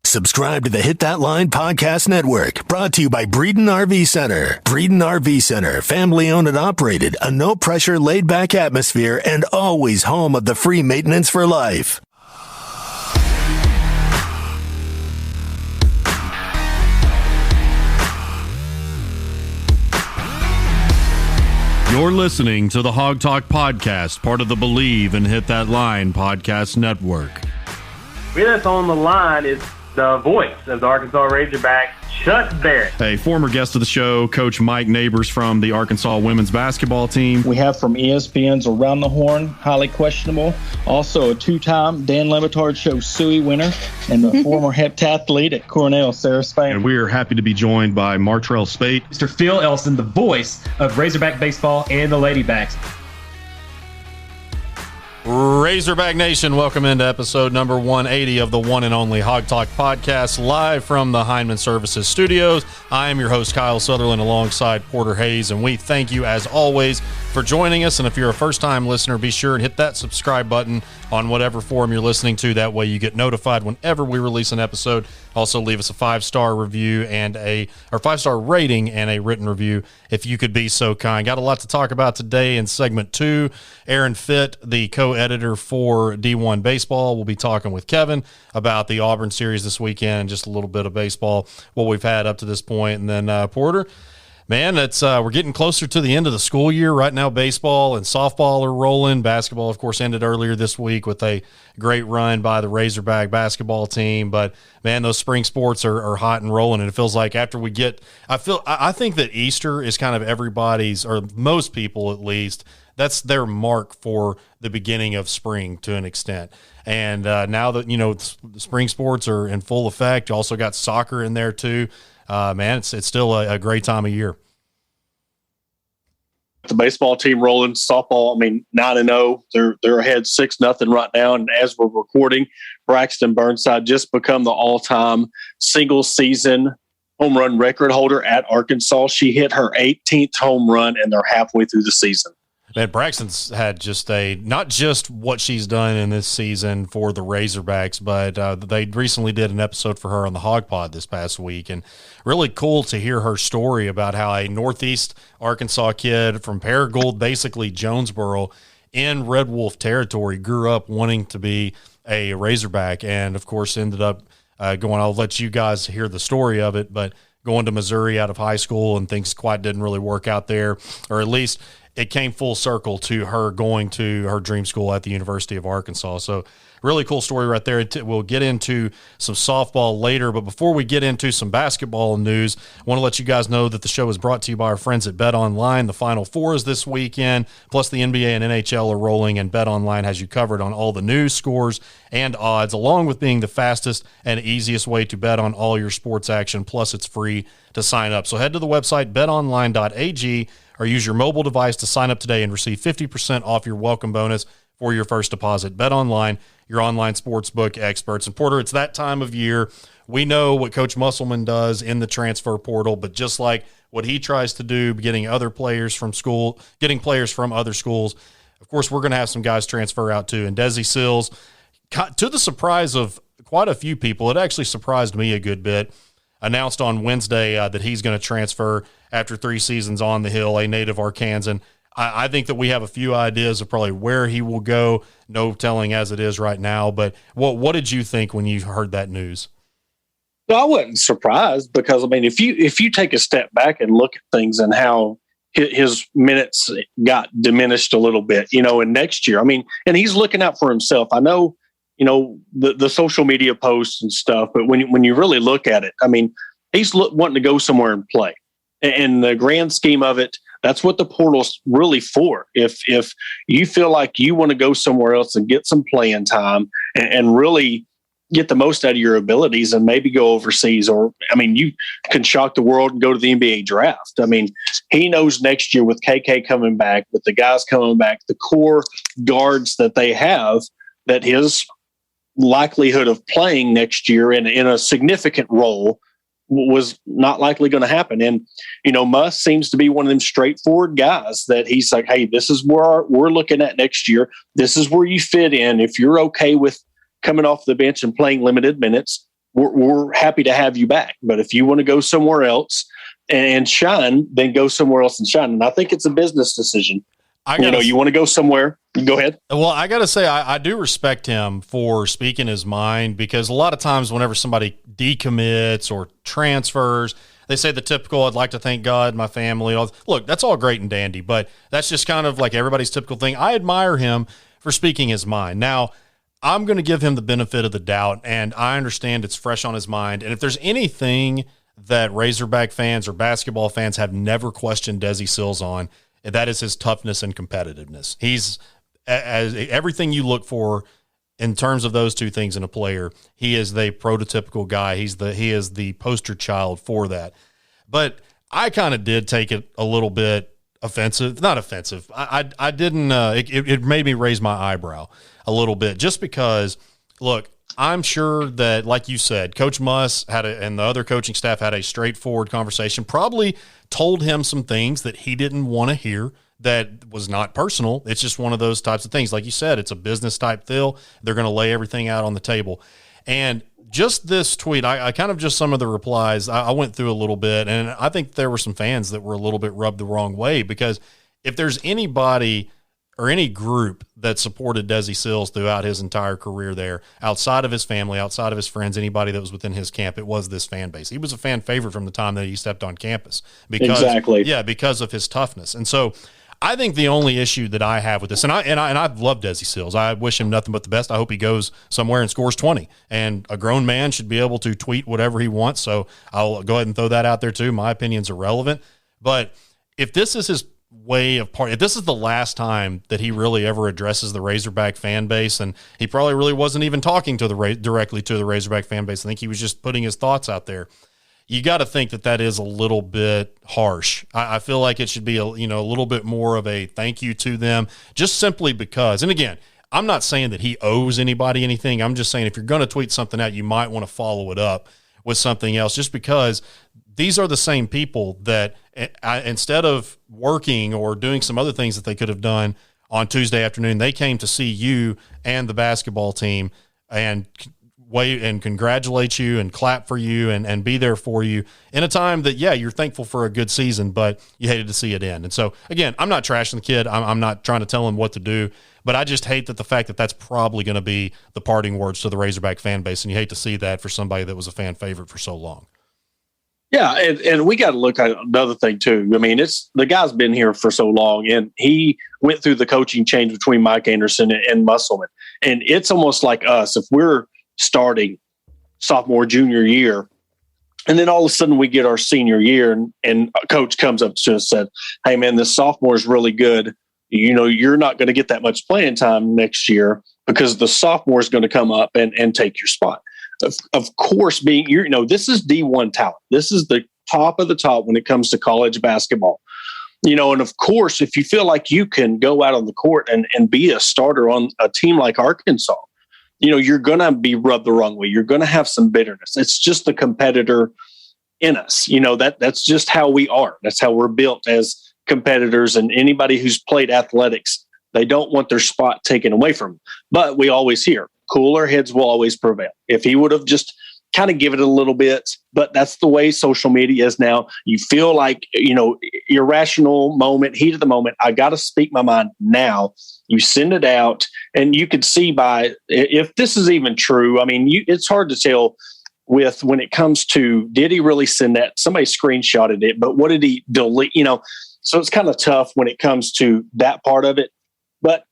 Subscribe to the Hit That Line Podcast Network, brought to you by Breeden RV Center. Breeden RV Center, family owned and operated, a no-pressure, laid-back atmosphere, and always home of the free maintenance for life. You're listening to the Hog Talk Podcast, part of the Believe and Hit That Line Podcast Network. With us on the line is the voice of the Arkansas Razorbacks, Chuck Barrett. A former guest of the show, Coach Mike Neighbors from the Arkansas women's basketball team. We have from ESPN's Around the Horn, highly questionable. Also a two-time Dan Le Batard Show Suey winner and the former heptathlete at Cornell, Sarah Spain. And we are happy to be joined by Martrell Spate. Mr. Phil Elson, the voice of Razorback Baseball and the Ladybacks. Razorback Nation, welcome into episode number 180 of the one and only Hog Talk Podcast, live from the Heinemann Services Studios. I am your host, Kyle Sutherland, alongside Porter Hayes, and we thank you, as always, for joining us. And if you're a first-time listener, be sure and hit that subscribe button on whatever forum you're listening to. That way you get notified whenever we release an episode. Also, leave us a 5-star review and a 5-star rating and a written review if you could be so kind. Got a lot to talk about today in segment 2. Aaron Fitt, the co-editor for D1 Baseball, will be talking with Kevin about the Auburn series this weekend and just a little bit of baseball, what we've had up to this point. And then Porter, man, it's we're getting closer to the end of the school year. Right now, baseball and softball are rolling. Basketball, of course, ended earlier this week with a great run by the Razorback basketball team. But, man, those spring sports are hot and rolling. And it feels like after we get – I think that Easter is kind of everybody's, or most people at least, that's their mark for the beginning of spring to an extent. And now that, the spring sports are in full effect, you also got soccer in there too. Man, it's still a great time of year. The baseball team rolling, softball, 9-0. They're ahead 6-0 right now. And as we're recording, Braxton Burnside just become the all-time single-season home run record holder at Arkansas. She hit her 18th home run, and they're halfway through the season. Man, Braxton's had not just what she's done in this season for the Razorbacks, but they recently did an episode for her on the Hog Pod this past week, and really cool to hear her story about how a Northeast Arkansas kid from Paragould, basically Jonesboro, in Red Wolf territory, grew up wanting to be a Razorback, and of course ended up going. I'll let you guys hear the story of it, but going to Missouri out of high school, and things quite didn't really work out there, or at least it came full circle to her going to her dream school at the University of Arkansas. So really cool story right there. We'll get into some softball later, but before we get into some basketball news, I want to let you guys know that the show is brought to you by our friends at BetOnline. The Final Four is this weekend, plus the NBA and NHL are rolling, and BetOnline has you covered on all the news, scores, and odds, along with being the fastest and easiest way to bet on all your sports action, plus it's free to sign up. So head to the website betonline.ag or use your mobile device to sign up today and receive 50% off your welcome bonus for your first deposit. BetOnline, your online sportsbook experts. And Porter, it's that time of year. We know what Coach Musselman does in the transfer portal, but just like what he tries to do, getting players from other schools, of course, we're going to have some guys transfer out too. And Desi Sills, to the surprise of quite a few people, it actually surprised me a good bit, announced on Wednesday that he's going to transfer after 3 seasons on the Hill, a native Arkansan. I think that we have a few ideas of probably where he will go. No telling as it is right now. But what did you think when you heard that news? Well, I wasn't surprised because, if you take a step back and look at things and how his minutes got diminished a little bit, in next year, and he's looking out for himself. I know, the social media posts and stuff, but when you really look at it, he's wanting to go somewhere and play. In the grand scheme of it, that's what the portal's really for. If you feel like you want to go somewhere else and get some playing time and really get the most out of your abilities and maybe go overseas, or, you can shock the world and go to the NBA draft. He knows next year with KK coming back, with the guys coming back, the core guards that they have, that his likelihood of playing next year in a significant role was not likely going to happen. And, Muss seems to be one of them straightforward guys that he's like, hey, this is where we're looking at next year. This is where you fit in. If you're okay with coming off the bench and playing limited minutes, we're happy to have you back. But if you want to go somewhere else and shine, then go somewhere else and shine. And I think it's a business decision. You want to go somewhere, go ahead. Well, I got to say, I do respect him for speaking his mind, because a lot of times whenever somebody decommits or transfers, they say the typical, I'd like to thank God, my family. Look, that's all great and dandy, but that's just kind of like everybody's typical thing. I admire him for speaking his mind. Now, I'm going to give him the benefit of the doubt, and I understand it's fresh on his mind. And if there's anything that Razorback fans or basketball fans have never questioned Desi Sills on, that is his toughness and competitiveness. He's as everything you look for in terms of those two things in a player. He is the prototypical guy. He is the poster child for that. But I kind of did take it a little bit offensive, not offensive. I didn't. It made me raise my eyebrow a little bit, just because. Look, I'm sure that, like you said, Coach Muss and the other coaching staff had a straightforward conversation, probably told him some things that he didn't want to hear, that was not personal. It's just one of those types of things. Like you said, it's a business type deal. They're going to lay everything out on the table. And just this tweet, I kind of just some of the replies, I went through a little bit, and I think there were some fans that were a little bit rubbed the wrong way, because if there's anybody or any group that supported Desi Sills throughout his entire career there, outside of his family, outside of his friends, anybody that was within his camp, it was this fan base. He was a fan favorite from the time that he stepped on campus. Because of his toughness. And so I think the only issue that I have with this, and I've loved Desi Sills. I wish him nothing but the best. I hope he goes somewhere and scores 20. And a grown man should be able to tweet whatever he wants. So I'll go ahead and throw that out there too. My opinion's irrelevant. But if this is his if this is the last time that he really ever addresses the Razorback fan base, and he probably really wasn't even talking to directly to the Razorback fan base. I think he was just putting his thoughts out there. You got to think that is a little bit harsh. I feel like it should be a little bit more of a thank you to them, just simply because. And again, I'm not saying that he owes anybody anything. I'm just saying if you're going to tweet something out, you might want to follow it up with something else, just because these are the same people that instead of working or doing some other things that they could have done on Tuesday afternoon, they came to see you and the basketball team and wait and congratulate you and clap for you and be there for you in a time that, you're thankful for a good season, but you hated to see it end. And so, again, I'm not trashing the kid. I'm not trying to tell him what to do, but I just hate that the fact that that's probably going to be the parting words to the Razorback fan base, and you hate to see that for somebody that was a fan favorite for so long. Yeah, and we got to look at another thing too. I mean, it's the guy's been here for so long, and he went through the coaching change between Mike Anderson and Musselman. And it's almost like us, if we're starting sophomore, junior year, and then all of a sudden we get our senior year, and a coach comes up to us and said, "Hey man, this sophomore is really good. You're not going to get that much playing time next year because the sophomore is going to come up and take your spot." Of course, this is D1 talent. This is the top of the top when it comes to college basketball. And of course, if you feel like you can go out on the court and be a starter on a team like Arkansas, you're going to be rubbed the wrong way. You're going to have some bitterness. It's just the competitor in us. That's just how we are. That's how we're built as competitors. And anybody who's played athletics, they don't want their spot taken away from them. But we always hear, cooler heads will always prevail. If he would have just kind of given it a little bit, but that's the way social media is now. You feel like, irrational moment, heat of the moment. I got to speak my mind now. You send it out, and you could see if this is even true. I mean, it's hard to tell when it comes to, did he really send that? Somebody screenshotted it, but what did he delete? So it's kind of tough when it comes to that part of it. But,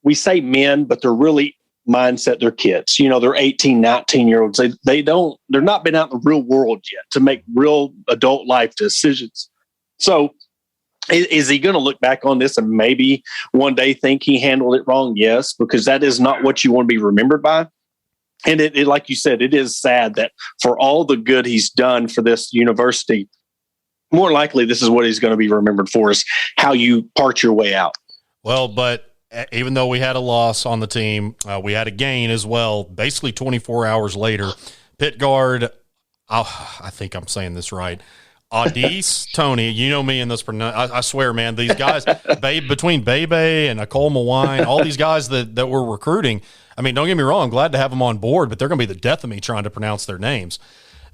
we say men, but they're really mindset. They're kids. They're 18, 19-year-olds. They're not been out in the real world yet to make real adult life decisions. So is he going to look back on this and maybe one day think he handled it wrong? Yes, because that is not what you want to be remembered by. And it like you said, it is sad that for all the good he's done for this university, more likely this is what he's going to be remembered for, is how you part your way out. Well, but even though we had a loss on the team, we had a gain as well. Basically 24 hours later, pit guard, I think I'm saying this right, Audice Tony, you know me in this. I swear, man, these guys, between Bebe and Nicole Mawine, all these guys that we're recruiting, I mean, don't get me wrong, I'm glad to have them on board, but they're going to be the death of me trying to pronounce their names.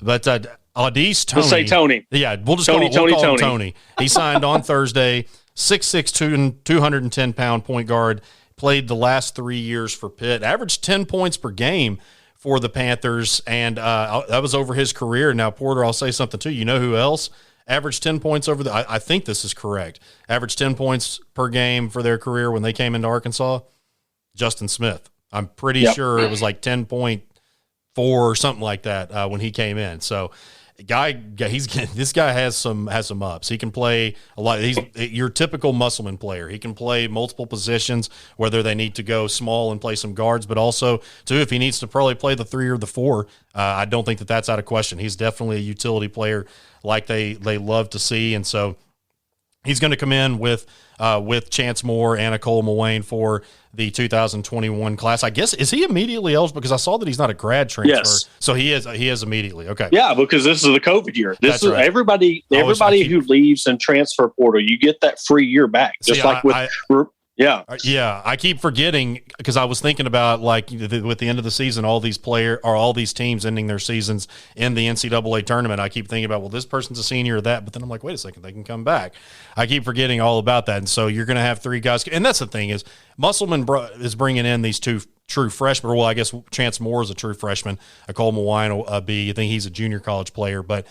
But Au'Diese Toney. We'll say Tony. Yeah, we'll just call him Tony. He signed on Thursday, 6'6", 210-pound point guard, played the last 3 years for Pitt, averaged 10 points per game for the Panthers, and that was over his career. Now, Porter, I'll say something too. You know who else averaged 10 points over I think this is correct. Averaged 10 points per game for their career when they came into Arkansas? Justin Smith. I'm pretty sure it was like 10.4 or something like that when he came in. So, this guy has some ups. He can play a lot. He's your typical Musselman player. He can play multiple positions, whether they need to go small and play some guards, but also too if he needs to probably play the 3 or the 4. I don't think that's out of question. He's definitely a utility player like they love to see, and so he's going to come in with Chance Moore and Nicole Mulwayne for the 2021 class. I guess, is he immediately eligible? Because I saw that he's not a grad transfer. Yes. So he is immediately. Okay. Yeah, because this is the COVID year. That's right. Everybody who leaves and transfer portal, you get that free year back. Just Yeah. Yeah, I keep forgetting because I was thinking about like with the end of the season, all these teams ending their seasons in the NCAA tournament. I keep thinking about, well, this person's a senior or that, but then I'm like, wait a second, they can come back. I keep forgetting all about that. And so you're going to have 3 guys. And that's the thing is Musselman is bringing in these 2 true freshmen. Well, I guess Chance Moore is a true freshman. Nicole Mulwayne will be, I think he's a junior college player, but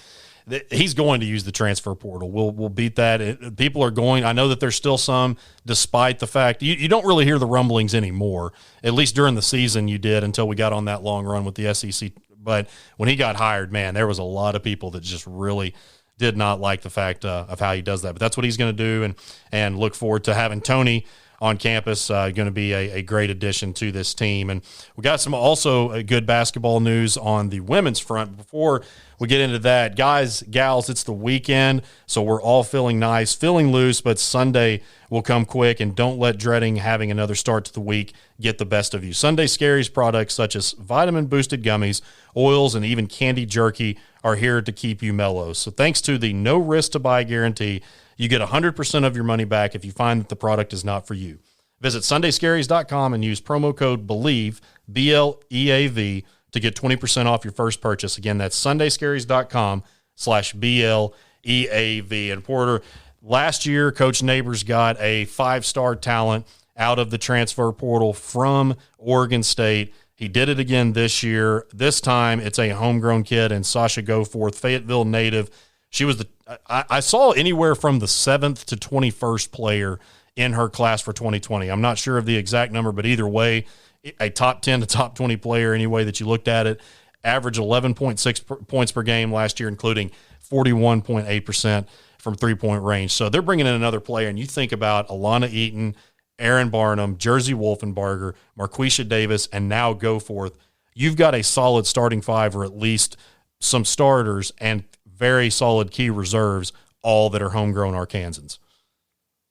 he's going to use the transfer portal. We'll beat that. People are going. I know that there's still some, despite the fact you don't really hear the rumblings anymore. At least during the season you did until we got on that long run with the SEC. But when he got hired, man, there was a lot of people that just really did not like the fact of how he does that. But that's what he's going to do, and look forward to having Tony on campus. Going to be a great addition to this team. And we got some also good basketball news on the women's front. Before we get into that, guys, gals, it's the weekend, so we're all feeling nice, feeling loose, but Sunday will come quick, and don't let dreading having another start to the week get the best of you. Sunday Scaries products such as vitamin-boosted gummies, oils, and even candy jerky are here to keep you mellow. So thanks to the no risk to buy guarantee, you get 100% of your money back if you find that the product is not for you. Visit SundayScaries.com and use promo code BELIEVE, BLEAV, to get 20% off your first purchase. Again, that's SundayScaries.com/BLEAV. And Porter, last year, Coach Neighbors got a 5-star talent out of the transfer portal from Oregon State. He did it again this year. This time, it's a homegrown kid, and Sasha Goforth, Fayetteville native. She was I saw anywhere from the 7th to 21st player in her class for 2020. I'm not sure of the exact number, but either way, a top 10 to top 20 player any way that you looked at it. Averaged 11.6 points per game last year, including 41.8% from three-point range. So they're bringing in another player, and you think about Alana Eaton, Aaron Barnum, Jersey Wolfenbarger, Marquisha Davis, and now Goforth. You've got a solid starting 5, or at least some starters, and very solid key reserves, all that are homegrown Arkansans.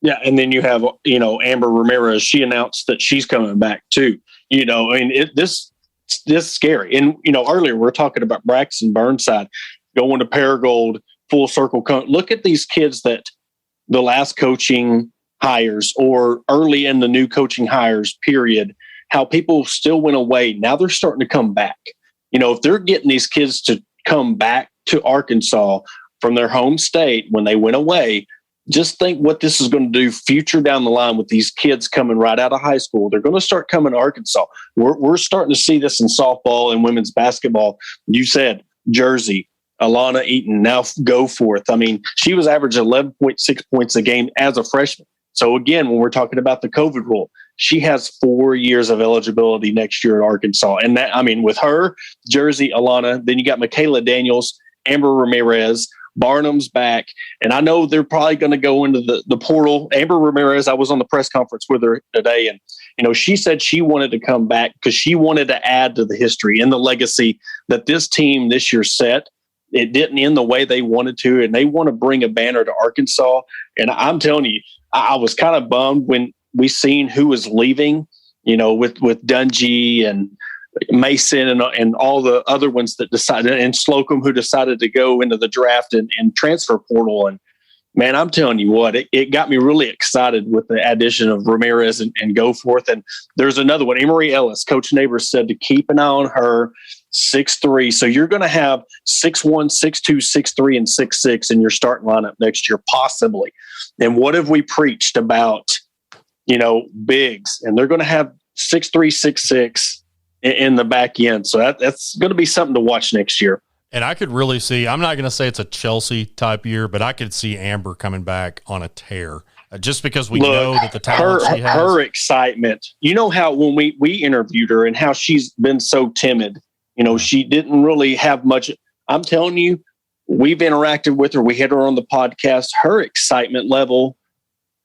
Yeah, and then you have, Amber Ramirez. She announced that she's coming back too. This scary. And, earlier we were talking about Braxton Burnside going to Paragould, full circle. Look at these kids that the last coaching hires or early in the new coaching hires period, how people still went away. Now they're starting to come back. If they're getting these kids to come back to Arkansas from their home state when they went away, just think what this is going to do future down the line with these kids coming right out of high school. They're going to start coming to Arkansas. We're starting to see this in softball and women's basketball. You said Jersey, Alana Eaton, now Goforth. I mean, she was averaging 11.6 points a game as a freshman. So again, when we're talking about the COVID rule, she has 4 years of eligibility next year at Arkansas. And that, with her, Jersey, Alana, then you got Michaela Daniels, Amber Ramirez, Barnum's back. And I know they're probably going to go into the portal. Amber Ramirez, I was on the press conference with her today, and, she said she wanted to come back because she wanted to add to the history and the legacy that this team this year set. It didn't end the way they wanted to, and they want to bring a banner to Arkansas. And I'm telling you, I was kind of bummed when we seen who was leaving, with Dungy and Mason and all the other ones that decided, and Slocum, who decided to go into the draft and transfer portal. And, Man, I'm telling you what, it got me really excited with the addition of Ramirez and Goforth. And there's another one, Emory Ellis. Coach Neighbors said to keep an eye on her, 6'3". So you're going to have 6'1", 6'2", 6'3", and 6'6" in your starting lineup next year, possibly. And what have we preached about, bigs? And they're going to have 6'3", 6'6" in the back end. So that's going to be something to watch next year. And I could really see, I'm not going to say it's a Chelsea type year, but I could see Amber coming back on a tear just because we know that the talent she has. Her excitement, how when we interviewed her and how she's been so timid, she didn't really have much. I'm telling you, we've interacted with her. We had her on the podcast. Her excitement level,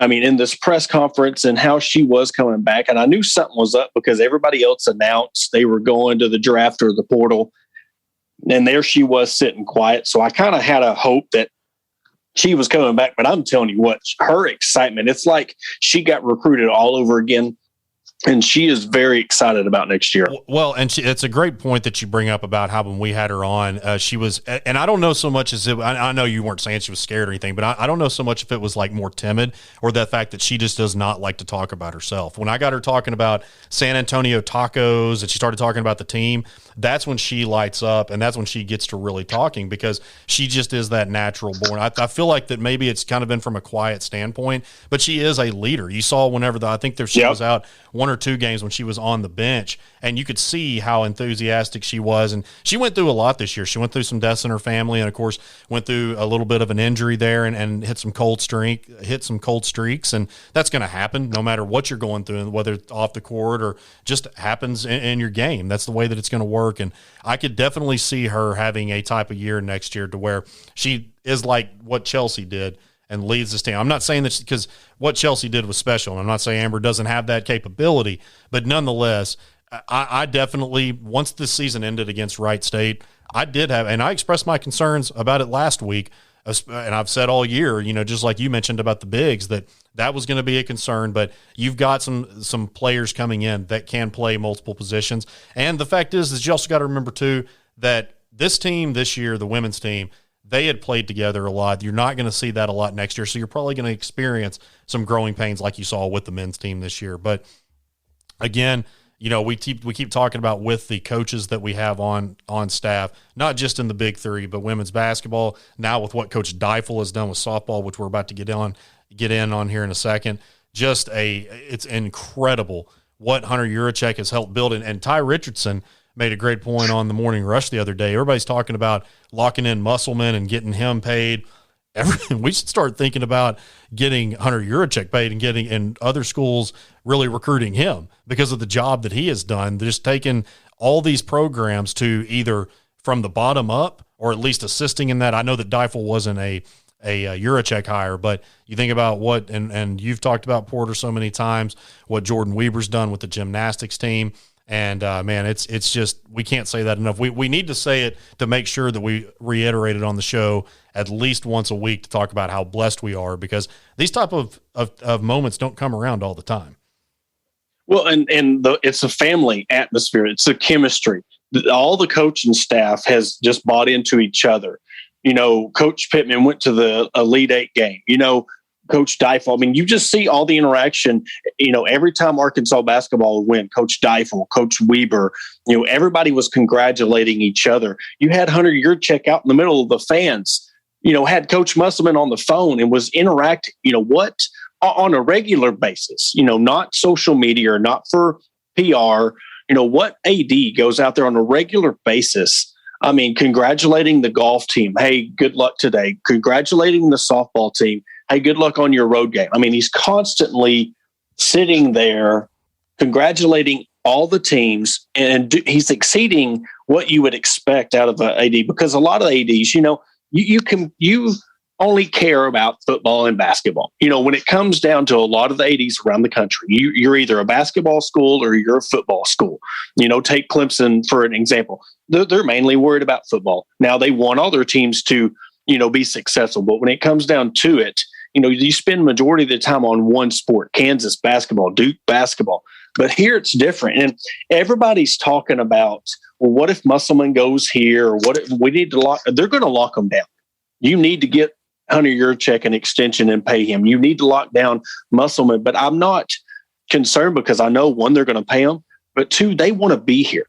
in this press conference and how she was coming back. And I knew something was up because everybody else announced they were going to the draft or the portal. And there she was sitting quiet. So I kind of had a hope that she was coming back. But I'm telling you what, her excitement, it's like she got recruited all over again. And she is very excited about next year. Well, and it's a great point that you bring up about how when we had her on, she was, and I don't know so much as I know you weren't saying she was scared or anything, but I don't know so much if it was like more timid or the fact that she just does not like to talk about herself. When I got her talking about San Antonio tacos and she started talking about the team, that's when she lights up and that's when she gets to really talking because she just is that natural born. I feel like that maybe it's kind of been from a quiet standpoint, but she is a leader. You saw whenever I think she was out one or two games when she was on the bench, and you could see how enthusiastic she was. And she went through a lot this year. She went through some deaths in her family, and of course went through a little bit of an injury there, and hit some cold streaks. And that's going to happen no matter what you're going through, whether it's off the court or just happens in your game. That's the way that it's going to work. And I could definitely see her having a type of year next year to where she is like what Chelsea did and leads this team. I'm not saying that because what Chelsea did was special. And I'm not saying Amber doesn't have that capability, but nonetheless, I definitely, once this season ended against Wright State, I did have, and I expressed my concerns about it last week. And I've said all year, just like you mentioned about the bigs, that was going to be a concern, but you've got some players coming in that can play multiple positions. And the fact is you also got to remember too, that this team this year, the women's team, they had played together a lot. You're not going to see that a lot next year. So you're probably going to experience some growing pains like you saw with the men's team this year. But again, we keep talking about with the coaches that we have on staff, not just in the big three, but women's basketball. Now with what Coach Deifel has done with softball, which we're about to get in on here in a second, it's incredible what Hunter Yurachek has helped build. And Ty Richardson made a great point on the Morning Rush the other day. Everybody's talking about locking in Musselman and getting him paid. We should start thinking about getting Hunter Yurachek paid and other schools really recruiting him because of the job that he has done. They're just taking all these programs to either from the bottom up or at least assisting in that. I know that Deifel wasn't a Yurachek hire, but you think about what, and you've talked about Porter so many times, what Jordan Weber's done with the gymnastics team. And man, it's just, we can't say that enough. We need to say it to make sure that we reiterate it on the show at least once a week to talk about how blessed we are, because these type of moments don't come around all the time. Well, it's a family atmosphere. It's a chemistry. All the coaching staff has just bought into each other. Coach Pittman went to the Elite Eight game. Coach Deifel. You just see all the interaction. Every time Arkansas basketball would win, Coach Deifel, Coach Weber, everybody was congratulating each other. You had Hunter Yurachek out in the middle of the fans. Had Coach Musselman on the phone and was interacting. On a regular basis. Not social media or not for PR. What AD goes out there on a regular basis. Congratulating the golf team. Hey, good luck today. Congratulating the softball team. Hey, good luck on your road game. He's constantly sitting there congratulating all the teams, and he's exceeding what you would expect out of an AD, because a lot of ADs, you only care about football and basketball. When it comes down to a lot of the ADs around the country, you're either a basketball school or you're a football school. Take Clemson for an example. They're mainly worried about football. Now they want all their teams to, be successful. But when it comes down to it, you spend majority of the time on one sport, Kansas basketball, Duke basketball. But here it's different. And everybody's talking about, well, what if Musselman goes here? Or what if we need to lock? They're going to lock them down. You need to get Hunter Yurchek an extension and pay him. You need to lock down Musselman, but I'm not concerned because I know, one, they're going to pay him, but two, they want to be here.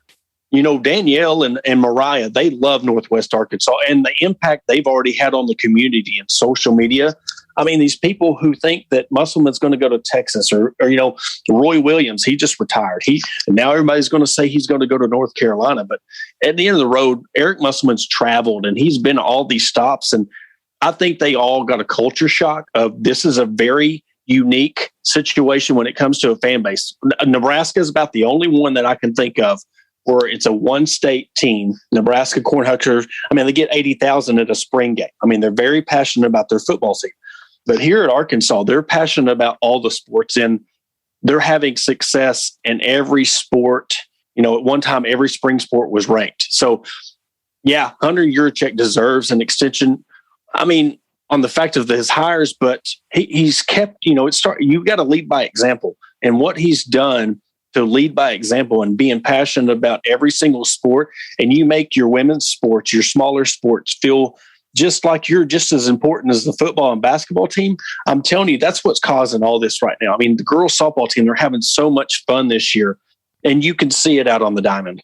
Danielle and Mariah, they love Northwest Arkansas and the impact they've already had on the community and social media. I mean, these people who think that Musselman's going to go to Texas or Roy Williams, he just retired. And now everybody's going to say he's going to go to North Carolina. But at the end of the road, Eric Musselman's traveled and he's been to all these stops. And I think they all got a culture shock of this is a very unique situation when it comes to a fan base. Nebraska is about the only one that I can think of where it's a one-state team. Nebraska Cornhuskers, they get 80,000 at a spring game. They're very passionate about their football team. But here at Arkansas, they're passionate about all the sports, and they're having success in every sport. At one time, every spring sport was ranked. So, yeah, Hunter Yurchek deserves an extension. On the fact of his hires, but he's kept, you got to lead by example. And what he's done to lead by example and being passionate about every single sport, and you make your women's sports, your smaller sports feel just like you're just as important as the football and basketball team. I'm telling you, that's what's causing all this right now. The girls softball team, they're having so much fun this year, and you can see it out on the diamond.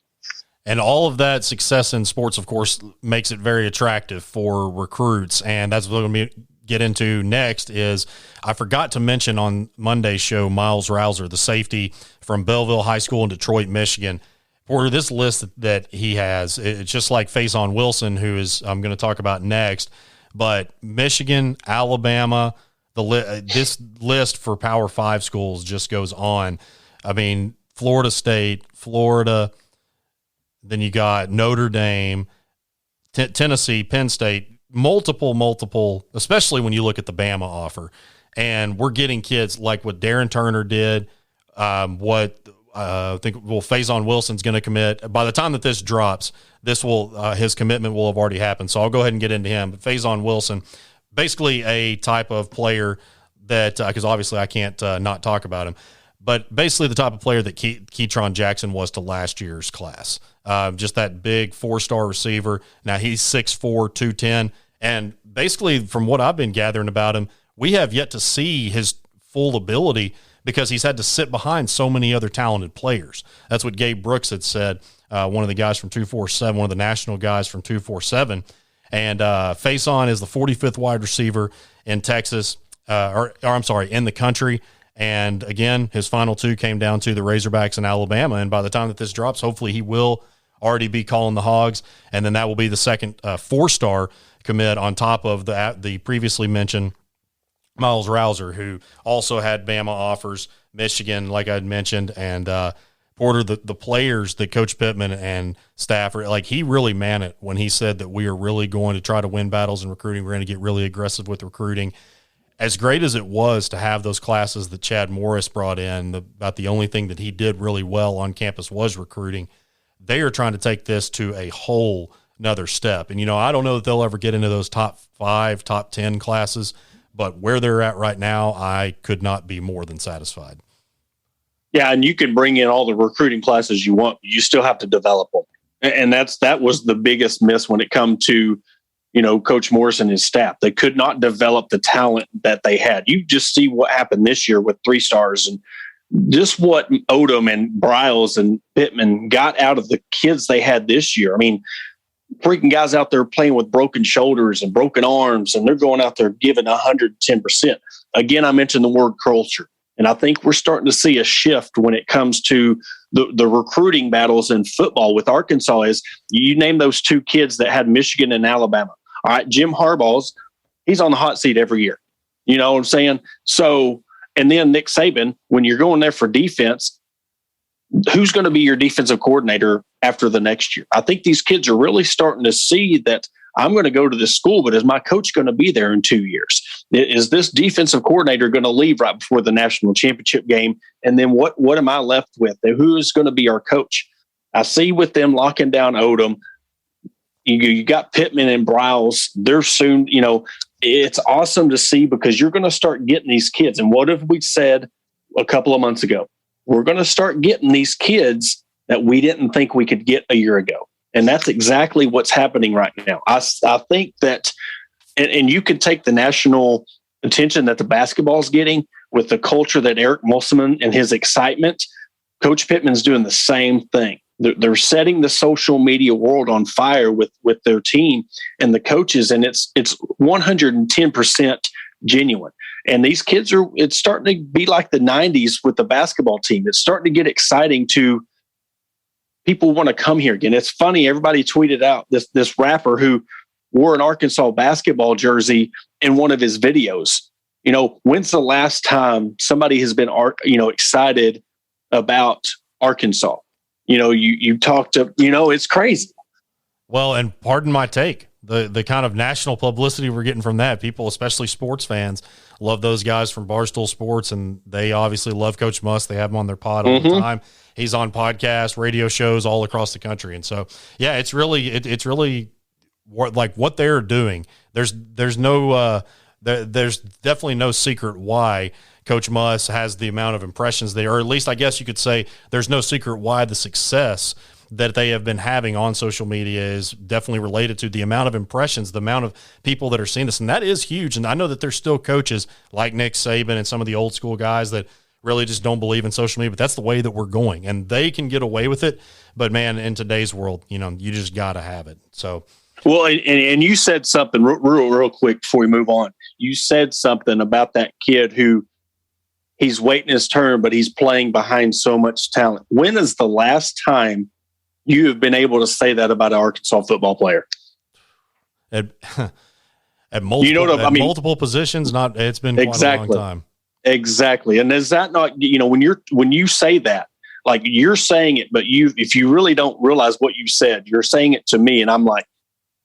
And all of that success in sports, of course, makes it very attractive for recruits. And that's what we're going to get into next is I forgot to mention on Monday's show, Miles Rouser, the safety from Belleville High School in Detroit, Michigan. For this list that he has, it's just like Faison Wilson, who is I'm going to talk about next. But Michigan, Alabama, this list for Power 5 schools just goes on. Florida State, Florida, then you got Notre Dame, Tennessee, Penn State, multiple, especially when you look at the Bama offer. And we're getting kids like what Darren Turner did, I think Faison Wilson's going to commit. By the time that this drops, his commitment will have already happened. So I'll go ahead and get into him. But Faison Wilson, basically a type of player that, because obviously I can't not talk about him, but basically the type of player that Keytron Jackson was to last year's class. Just that big 4-star receiver. Now he's 6'4", 210. And basically from what I've been gathering about him, we have yet to see his full ability because he's had to sit behind so many other talented players. That's what Gabe Brooks had said, one of the guys from 247, one of the national guys from 247. And Faison is the 45th wide receiver in Texas, in the country. And again, his final two came down to the Razorbacks in Alabama. And by the time that this drops, hopefully he will already be calling the Hogs. And then that will be the second 4-star commit on top of the previously mentioned Miles Rouser, who also had Bama offers, Michigan, like I'd mentioned, and Porter, the players that Coach Pittman and staff are like, he really meant it when he said that we are really going to try to win battles in recruiting. We're going to get really aggressive with recruiting. As great as it was to have those classes that Chad Morris brought in, about the only thing that he did really well on campus was recruiting. They are trying to take this to a whole another step. And, I don't know that they'll ever get into those top 5, top 10 classes, but where they're at right now, I could not be more than satisfied. Yeah, and you can bring in all the recruiting classes you want, but you still have to develop them. And that was the biggest miss when it come to, Coach Morris and his staff. They could not develop the talent that they had. You just see what happened this year with 3-stars and just what Odom and Briles and Pittman got out of the kids they had this year. Freaking guys out there playing with broken shoulders and broken arms, and they're going out there giving 110%. Again, I mentioned the word culture, and I think we're starting to see a shift when it comes to the recruiting battles in football with Arkansas. Is you name those 2 kids that had Michigan and Alabama. All right, Jim Harbaugh's, he's on the hot seat every year. You know what I'm saying? So, and then Nick Saban, when you're going there for defense, who's going to be your defensive coordinator after the next year? I think these kids are really starting to see that I'm going to go to this school, but is my coach going to be there in 2 years? Is this defensive coordinator going to leave right before the national championship game? And then what am I left with? Who is going to be our coach? I see with them locking down Odom, you got Pittman and Briles. They're soon, it's awesome to see because you're going to start getting these kids. And what have we said a couple of months ago? We're going to start getting these kids that we didn't think we could get a year ago. And that's exactly what's happening right now. I think that and you can take the national attention that the basketball is getting with the culture that Eric Musselman and his excitement. Coach Pittman's doing the same thing. They're setting the social media world on fire with their team and the coaches, and it's 110% genuine. And these kids it's starting to be like the 90s with the basketball team. It's starting to get exciting to people want to come here again. It's funny. Everybody tweeted out this rapper who wore an Arkansas basketball jersey in one of his videos. When's the last time somebody has been, excited about Arkansas? You talk to, it's crazy. Well, and pardon my take, the kind of national publicity we're getting from that, people, especially sports fans, love those guys from Barstool Sports, and they obviously love Coach Muss. They have him on their pod all the time. He's on podcasts, radio shows all across the country. And so, yeah, it's really what they're doing. There's definitely no secret why Coach Muss has the amount of impressions there, or at least I guess you could say there's no secret why the success that they have been having on social media is definitely related to the amount of impressions, the amount of people that are seeing this. And that is huge. And I know that there's still coaches like Nick Saban and some of the old school guys that really just don't believe in social media, but that's the way that we're going, and they can get away with it. But man, in today's world, you just got to have it. So, well, and you said something real quick before we move on. You said something about that kid who he's waiting his turn, but he's playing behind so much talent. When is the last time you have been able to say that about an Arkansas football player? At multiple, multiple positions, it's been quite a long time. Exactly. And is that not, when you say that, like you're saying it, but if you really don't realize what you said, you're saying it to me. And I'm like,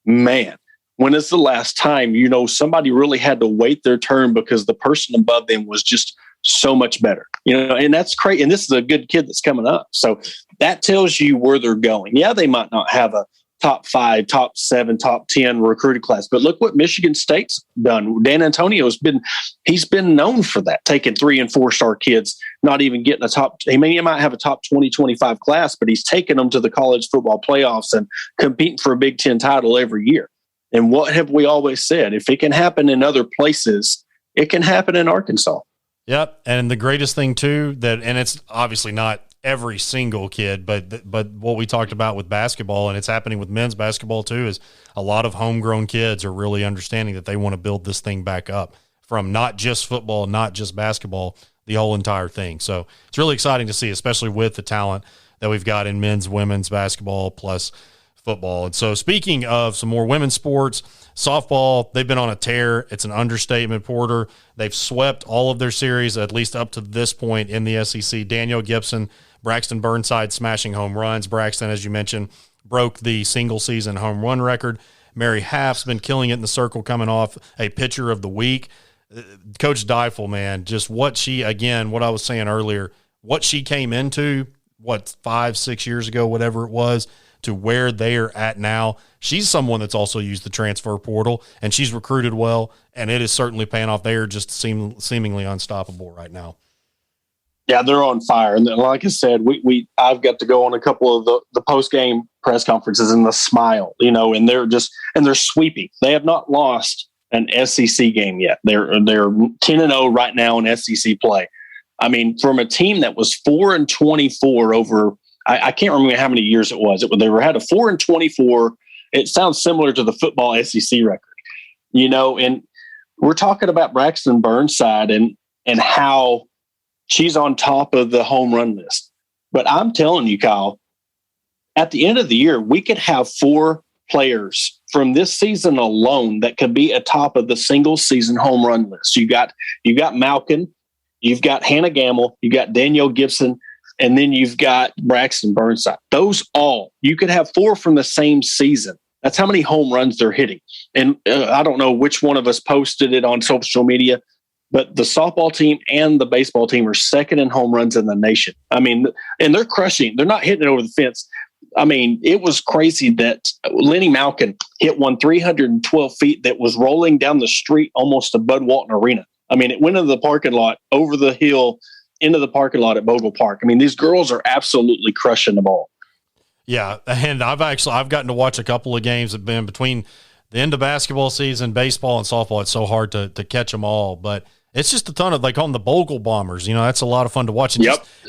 man, when is the last time, somebody really had to wait their turn because the person above them was just so much better, and that's great. And this is a good kid that's coming up. So that tells you where they're going. Yeah, they might not have a top 5, top 7, top 10 recruited class, but look what Michigan State's done. Dan Antonio's he's been known for that, taking 3- and 4-star kids, not even getting he might have a top 20, 25 class, but he's taking them to the college football playoffs and competing for a Big Ten title every year. And what have we always said? If it can happen in other places, it can happen in Arkansas. Yep. And the greatest thing too, and it's obviously not every single kid, but what we talked about with basketball, and it's happening with men's basketball too, is a lot of homegrown kids are really understanding that they want to build this thing back up from not just football, not just basketball, the whole entire thing. So it's really exciting to see, especially with the talent that we've got in men's, women's basketball plus football. And so speaking of some more women's sports, softball, they've been on a tear. It's an understatement, Porter. They've swept all of their series, at least up to this point in the SEC. Danielle Gibson, Braxton Burnside smashing home runs. Braxton, as you mentioned, broke the single-season home run record. Mary Half's been killing it in the circle, coming off a pitcher of the week. Coach Deifel, man, just what I was saying earlier, what she came into, 5-6 years ago, whatever it was, to where they're at now. She's someone that's also used the transfer portal, and she's recruited well, and it is certainly paying off. They are just seemingly unstoppable right now. Yeah, they're on fire. And like I said, I've got to go on a couple of the post-game press conferences, and the smile, and they're sweeping. They have not lost an SEC game yet. They're 10-0 right now in SEC play. I mean, from a team that was 4-24 over, I can't remember how many years it was. They had a 4-24. It sounds similar to the football SEC record, and we're talking about Braxton Burnside and how she's on top of the home run list. But I'm telling you, Kyle, at the end of the year, we could have 4 players from this season alone that could be atop of the single season home run list. You got Malkin, you've got Hannah Gamble, you got Danielle Gibson, and then you've got Braxton Burnside. You could have 4 from the same season. That's how many home runs they're hitting. And I don't know which one of us posted it on social media, but the softball team and the baseball team are second in home runs in the nation. I mean, and they're crushing. They're not hitting it over the fence. I mean, it was crazy that Lenny Malkin hit one 312 feet that was rolling down the street almost to Bud Walton Arena. I mean, it went into the parking lot, over the hill, into the parking lot at Bogle Park. I mean, these girls are absolutely crushing the ball. Yeah, and I've gotten to watch a couple of games that have been between the end of basketball season, baseball and softball, it's so hard to catch them all. But it's just a ton of, like on the Bogle Bombers, that's a lot of fun to watch. And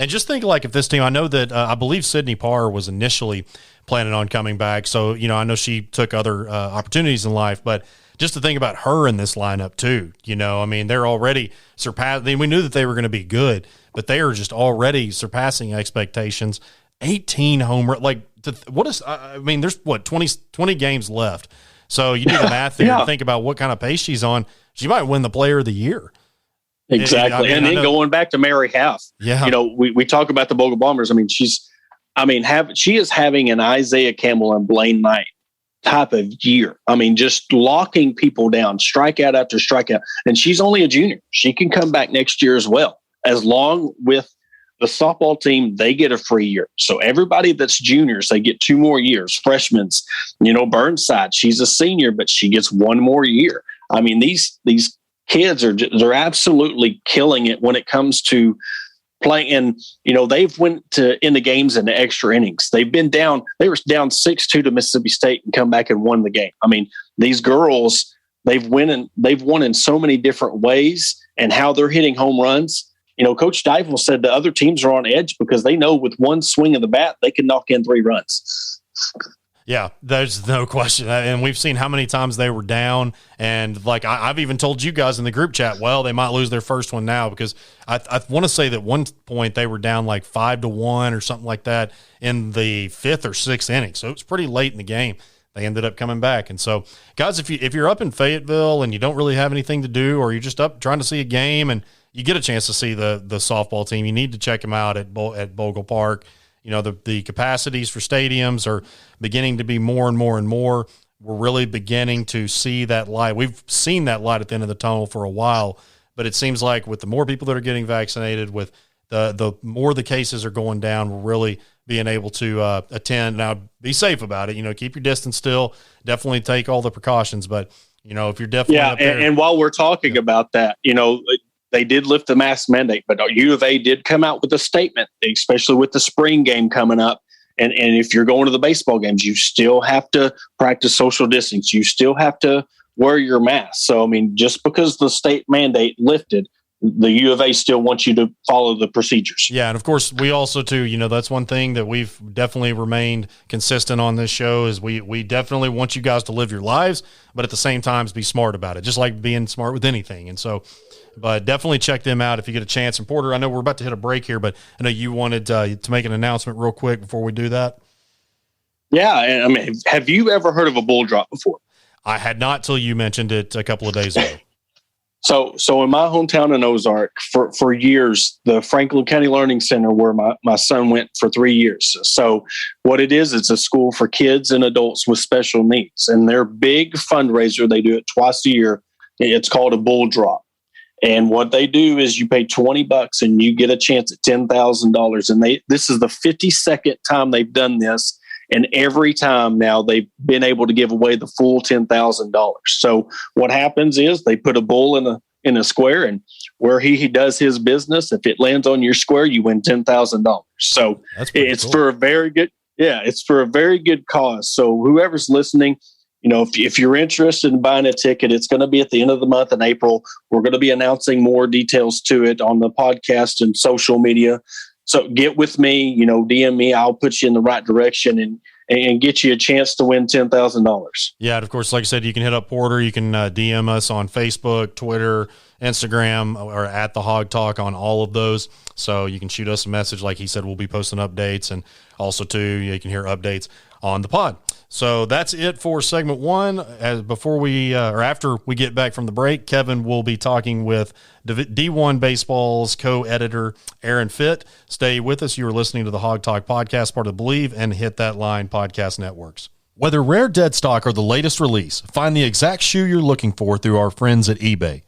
just think, like, if this team, I know that I believe Sydney Parr was initially planning on coming back. So, I know she took other opportunities in life, but just to think about her in this lineup too, they're already surpassing. We knew that they were going to be good, but they are just already surpassing expectations. 18 home run, there's 20 games left. So you do the math there and think about what kind of pace she's on. She might win the Player of the Year. Exactly. And then going back to Mary Half, we talk about the Bogle Bombers. She is having an Isaiah Campbell and Blaine Knight type of year. Just locking people down, strikeout after strikeout. And she's only a junior. She can come back next year as well. As long with the softball team, they get a free year. So everybody that's juniors, they get 2 more years. Freshmen, Burnside, she's a senior, but she gets 1 more year. These kids they're absolutely killing it when it comes to playing. And, they've went in the games in the extra innings. They were down 6-2 to Mississippi State and come back and won the game. These girls, they've won in so many different ways, and how they're hitting home runs. Coach Deivel said the other teams are on edge because they know with one swing of the bat, they can knock in 3 runs. Yeah, there's no question. And we've seen how many times they were down. And I've even told you guys in the group chat, well, they might lose their first one now, because I want to say that one point they were down 5-1 or something like that in the 5th or 6th inning. So it was pretty late in the game. They ended up coming back. And so, guys, if you're up in Fayetteville and you don't really have anything to do, or you're just up trying to see a game and you get a chance to see the softball team, you need to check them out at Bogle Park. The capacities for stadiums are beginning to be more and more and more. We're really beginning to see that light. We've seen that light at the end of the tunnel for a while, but it seems like with the more people that are getting vaccinated, with the more the cases are going down, we're really being able to attend. Now, be safe about it. Keep your distance still. Definitely take all the precautions, but, if you're definitely up there. And while we're talking about that, they did lift the mask mandate, but U of A did come out with a statement, especially with the spring game coming up. And if you're going to the baseball games, you still have to practice social distance. You still have to wear your mask. So, just because the state mandate lifted, the U of A still wants you to follow the procedures. Yeah, and of course, we also, too, that's one thing that we've definitely remained consistent on this show is we definitely want you guys to live your lives, but at the same time, be smart about it, just like being smart with anything. And so, but definitely check them out if you get a chance. And Porter, I know we're about to hit a break here, but I know you wanted to make an announcement real quick before we do that. Yeah, have you ever heard of a bull drop before? I had not till you mentioned it a couple of days ago. So in my hometown in Ozark, for years, the Franklin County Learning Center, where my son went for 3 years. So what it is, it's a school for kids and adults with special needs. And their big fundraiser, they do it twice a year. It's called a bull drop. And what they do is you pay $20 and you get a chance at $10,000. And this is the 52nd time they've done this. And every time now they've been able to give away the full $10,000. So what happens is they put a bull in a square, and where he does his business, if it lands on your square, you win $10,000. So it's cool. For a very good, it's for a very good cause. So whoever's listening, if you're interested in buying a ticket, it's going to be at the end of the month in April. We're going to be announcing more details to it on the podcast and social media. So get with me, DM me. I'll put you in the right direction and get you a chance to win $10,000. Yeah, and of course, like I said, you can hit up Porter. You can DM us on Facebook, Twitter, Instagram, or at the Hog Talk on all of those. So you can shoot us a message. Like he said, we'll be posting updates, and also too, you can hear updates on the pod. So that's it for segment 1. Before we or after we get back from the break, Kevin will be talking with D1 Baseball's co-editor Aaron Fitt. Stay with us. You are listening to the Hog Talk podcast, part of the Believe and Hit That Line podcast networks. Whether rare dead stock or the latest release, find the exact shoe you're looking for through our friends at eBay.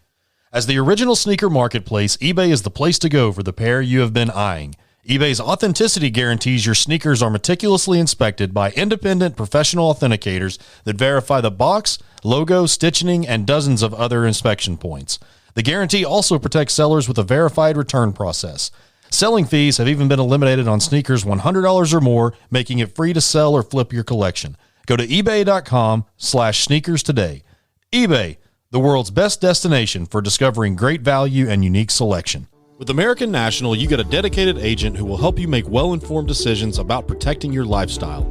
As the original sneaker marketplace, eBay is the place to go for the pair you have been eyeing. eBay's authenticity guarantees your sneakers are meticulously inspected by independent professional authenticators that verify the box, logo, stitching, and dozens of other inspection points. The guarantee also protects sellers with a verified return process. Selling fees have even been eliminated on sneakers $100 or more, making it free to sell or flip your collection. Go to ebay.com/sneakers today. eBay, the world's best destination for discovering great value and unique selection. With American National, you get a dedicated agent who will help you make well-informed decisions about protecting your lifestyle.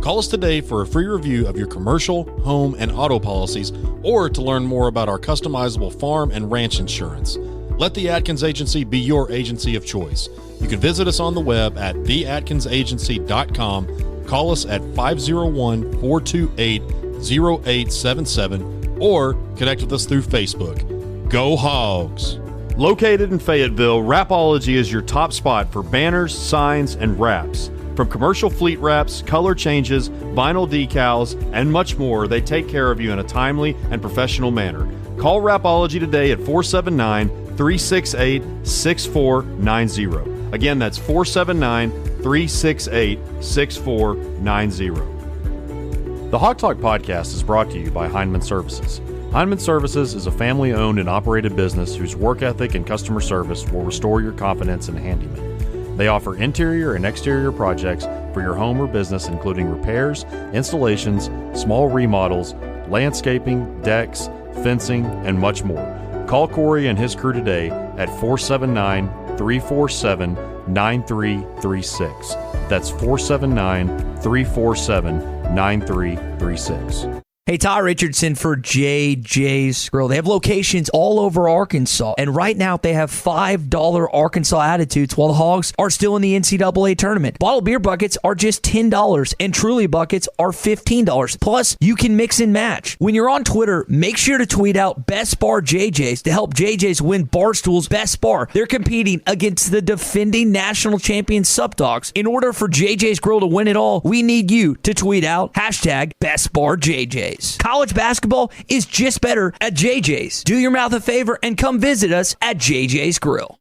Call us today for a free review of your commercial, home, and auto policies, or to learn more about our customizable farm and ranch insurance. Let the Atkins Agency be your agency of choice. You can visit us on the web at theatkinsagency.com, call us at 501-428-0877, or connect with us through Facebook. Go Hogs! Located in Fayetteville, Rapology is your top spot for banners, signs, and wraps. From commercial fleet wraps, color changes, vinyl decals, and much more, they take care of you in a timely and professional manner. Call Rapology today at 479-368-6490. Again, that's 479-368-6490. The Hog Talk podcast is brought to you by Heinemann Services. Heinemann Services is a family-owned and operated business whose work ethic and customer service will restore your confidence in handyman. They offer interior and exterior projects for your home or business, including repairs, installations, small remodels, landscaping, decks, fencing, and much more. Call Corey and his crew today at 479-347-9336. That's 479-347-9336. Hey, Ty Richardson for JJ's Grill. They have locations all over Arkansas. And right now, they have $5 Arkansas attitudes while the Hogs are still in the NCAA tournament. Bottled beer buckets are just $10, and Truly buckets are $15. Plus, you can mix and match. When you're on Twitter, make sure to tweet out Best Bar JJ's to help JJ's win Barstool's Best Bar. They're competing against the defending national champion Sup Dogs. In order for JJ's Grill to win it all, we need you to tweet out hashtag Best Bar JJ's. College basketball is just better at JJ's. Do your mouth a favor and come visit us at JJ's Grill.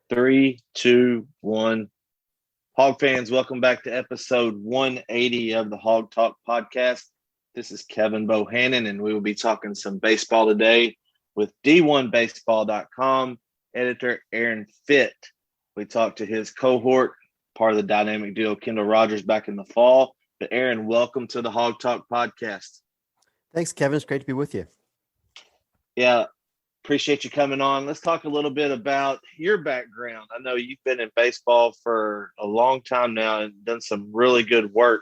3, 2, 1. Hog fans, welcome back to episode 180 of the Hog Talk podcast. This is Kevin Bohannon, and we will be talking some baseball today with D1Baseball.com editor Aaron Fitt. We talked to his cohort, part of the dynamic duo Kendall Rogers, back in the fall. But Aaron, welcome to the Hog Talk podcast. Thanks, Kevin. It's great to be with you. Yeah, appreciate you coming on. Let's talk a little bit about your background. I know you've been in baseball for a long time now and done some really good work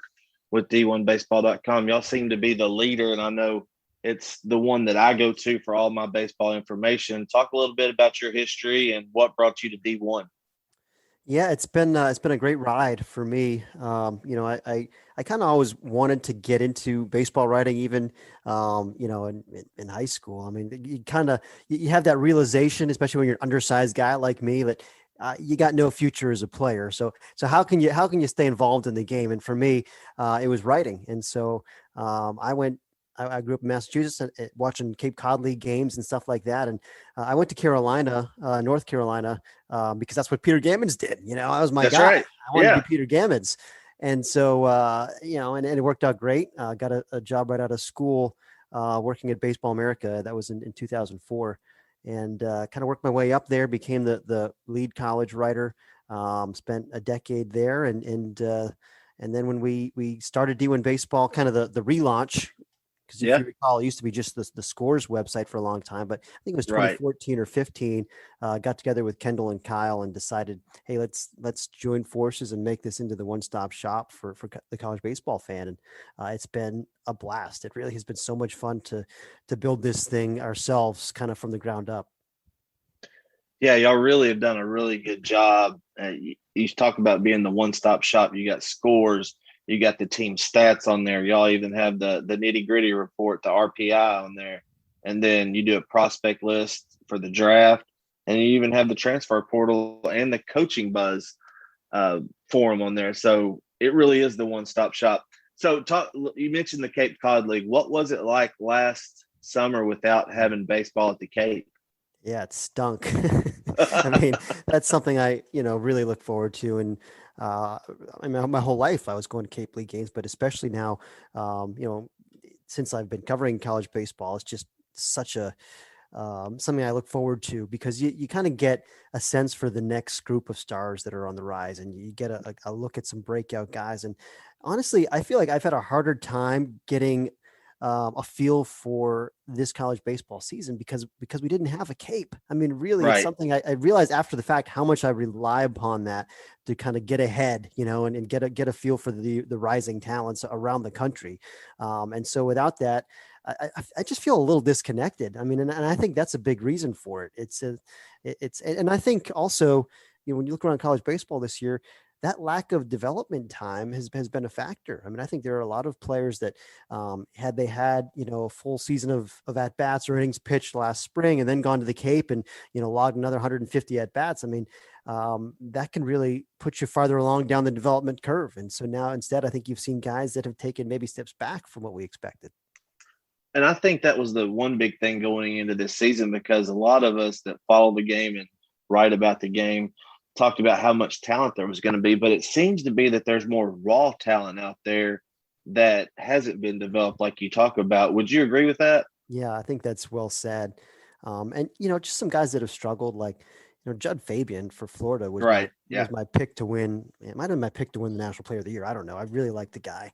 with D1Baseball.com. Y'all seem to be the leader, and I know it's the one that I go to for all my baseball information. Talk a little bit about your history and what brought you to D1. Yeah, it's been a great ride for me. I kind of always wanted to get into baseball writing, even in high school. I mean, you have that realization, especially when you're an undersized guy like me, that you got no future as a player. So how can you stay involved in the game? And for me, it was writing. And so I grew up in Massachusetts watching Cape Cod League games and stuff like that. And I went to Carolina, North Carolina, because that's what Peter Gammons did. I was my guy. Right. I wanted to be Peter Gammons. And so, and it worked out great. Got a job right out of school working at Baseball America. That was in 2004. And kind of worked my way up there, became the lead college writer, spent a decade there. And then when we started D1 Baseball, kind of the relaunch, because if you recall, it used to be just the Scores website for a long time, but I think it was 2014 or 15. Got together with Kendall and Kyle and decided, hey, let's join forces and make this into the one-stop shop for the college baseball fan. And it's been a blast. It really has been so much fun to build this thing ourselves, kind of from the ground up. Yeah, y'all really have done a really good job. You talk about being the one-stop shop. You got Scores. You got the team stats on there. Y'all even have the nitty-gritty report, the RPI on there. And then you do a prospect list for the draft. And you even have the transfer portal and the coaching buzz forum on there. So it really is the one-stop shop. So you mentioned the Cape Cod League. What was it like last summer without having baseball at the Cape? Yeah, it stunk. I mean, that's something I, really look forward to. And my whole life I was going to Cape League games, but especially now, since I've been covering college baseball, it's just such a something I look forward to, because you kind of get a sense for the next group of stars that are on the rise, and you get a look at some breakout guys. And honestly, I feel like I've had a harder time getting a feel for this college baseball season because we didn't have a cape. I mean, really, it's something I realized after the fact how much I rely upon that to kind of get ahead, and get a feel for the rising talents around the country. And so without that, I just feel a little disconnected. I mean, and I think that's a big reason for it. And I think also, when you look around college baseball this year, that lack of development time has been a factor. I mean, I think there are a lot of players that had they had, a full season of at bats or innings pitched last spring and then gone to the Cape and, logged another 150 at bats. I mean, that can really put you farther along down the development curve. And so now instead, I think you've seen guys that have taken maybe steps back from what we expected. And I think that was the one big thing going into this season, because a lot of us that follow the game and write about the game talked about how much talent there was going to be, but it seems to be that there's more raw talent out there that hasn't been developed like you talk about. Would you agree with that? Yeah, I think that's well said. And, just some guys that have struggled, like, Judd Fabian for Florida was was my pick to win. It might have been my pick to win the National Player of the Year. I don't know. I really like the guy.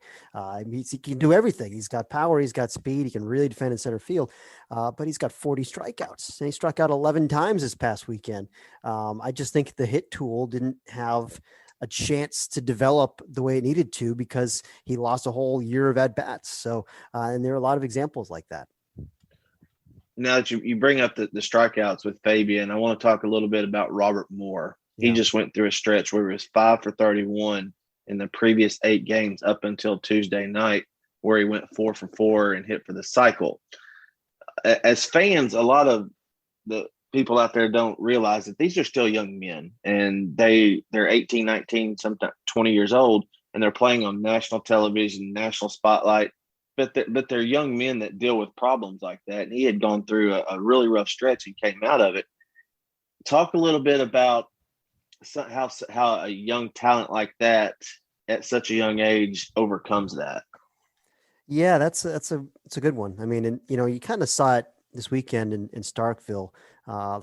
He can do everything. He's got power. He's got speed. He can really defend in center field. But he's got 40 strikeouts, and he struck out 11 times this past weekend. I just think the hit tool didn't have a chance to develop the way it needed to because he lost a whole year of at bats. So, and there are a lot of examples like that. Now that you bring up the strikeouts with Fabian, I want to talk a little bit about Robert Moore. Yeah. He just went through a stretch where he was 5 for 31 in the previous 8 games up until Tuesday night, where he went 4 for 4 and hit for the cycle. As fans, a lot of the people out there don't realize that these are still young men, and they're 18, 19, sometimes 20 years old, and they're playing on national television, national spotlight. But they're young men that deal with problems like that. And he had gone through a really rough stretch and came out of it. Talk a little bit about how a young talent like that at such a young age overcomes that. Yeah, that's a good one. I mean, and you kind of saw it this weekend in Starkville.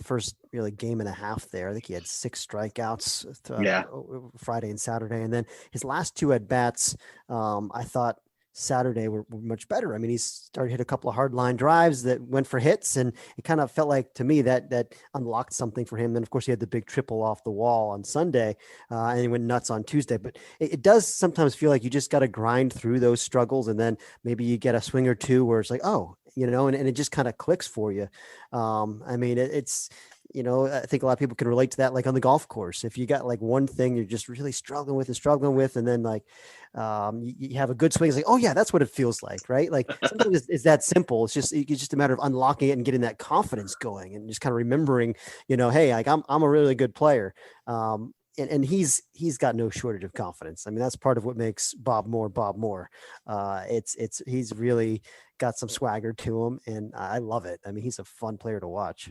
First really game and a half there. I think he had 6 strikeouts Friday and Saturday. And then his last 2 at bats, I thought Saturday were much better. I mean, he started to hit a couple of hard line drives that went for hits, and it kind of felt like to me that unlocked something for him. Then of course he had the big triple off the wall on Sunday, and he went nuts on Tuesday. But it does sometimes feel like you just got to grind through those struggles, and then maybe you get a swing or two where it's like, and it just kind of clicks for you. I mean, it's I think a lot of people can relate to that, like on the golf course. If you got like one thing you're just really struggling with, and then like you have a good swing, it's like, oh yeah, that's what it feels like, right? Like sometimes it's that simple. It's just a matter of unlocking it and getting that confidence going, and just kind of remembering, hey, like I'm a really good player. And he's got no shortage of confidence. I mean, that's part of what makes Bob Moore. He's really got some swagger to him, and I love it. I mean, he's a fun player to watch.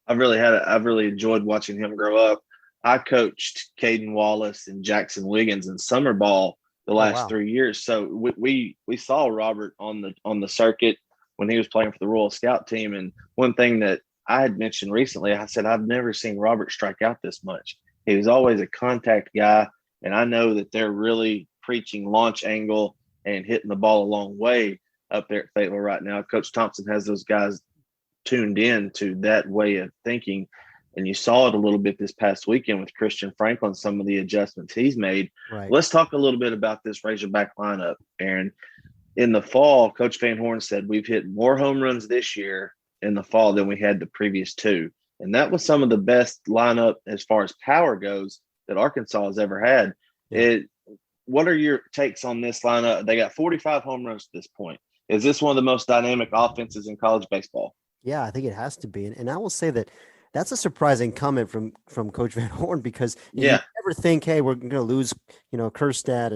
I've really enjoyed watching him grow up. I coached Caden Wallace and Jackson Wiggins in summer ball the last 3 years. So we saw Robert on the circuit when he was playing for the Royal Scout team. And one thing that I had mentioned recently, I said, I've never seen Robert strike out this much. He was always a contact guy. And I know that they're really preaching launch angle and hitting the ball a long way up there at Fayetteville right now. Coach Thompson has those guys tuned in to that way of thinking. And you saw it a little bit this past weekend with Christian Franklin, some of the adjustments he's made. Right. Let's talk a little bit about this Razorback lineup, Aaron. In the fall, Coach Van Horn said we've hit more home runs this year in the fall than we had the previous 2. And that was some of the best lineup as far as power goes that Arkansas has ever had. Yeah. What are your takes on this lineup? They got 45 home runs at this point. Is this one of the most dynamic offenses in college baseball? Yeah, I think it has to be. And I will say that's a surprising comment from Coach Van Horn, because you never think, hey, we're going to lose, Kjerstad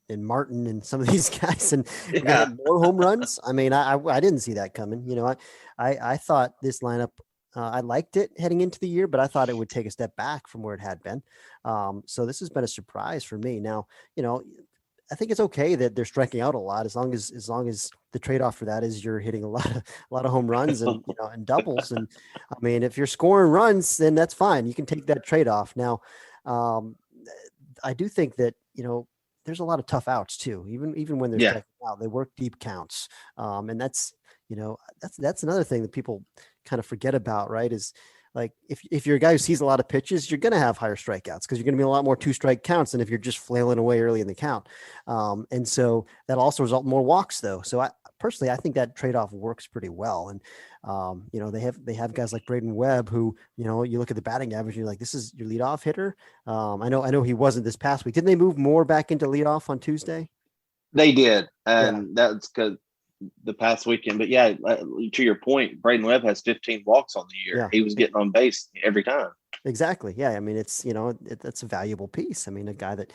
and Martin and some of these guys and get more home runs. I mean, I didn't see that coming. I thought this lineup, I liked it heading into the year, but I thought it would take a step back from where it had been. So this has been a surprise for me. Now, I think it's okay that they're striking out a lot as long as the trade-off for that is you're hitting a lot of home runs and and doubles. And I mean, if you're scoring runs, then that's fine. You can take that trade-off. Now, I do think that there's a lot of tough outs too. Even when they're striking out, they work deep counts, and that's that's another thing that people kind of forget about, right? Is like if you're a guy who sees a lot of pitches, you're going to have higher strikeouts because you're going to be a lot more 2-strike counts than if you're just flailing away early in the count. And so that also results in more walks, though. So I think that trade-off works pretty well. And they have guys like Braden Webb who you look at the batting average, and you're like, this is your leadoff hitter. I know he wasn't this past week. Didn't they move more back into leadoff on Tuesday? They did, and that's because the past weekend. But yeah, to your point, Braden Webb has 15 walks on the year. Yeah. He was getting on base every time. Exactly. Yeah. I mean, it's, it's a valuable piece. I mean, a guy that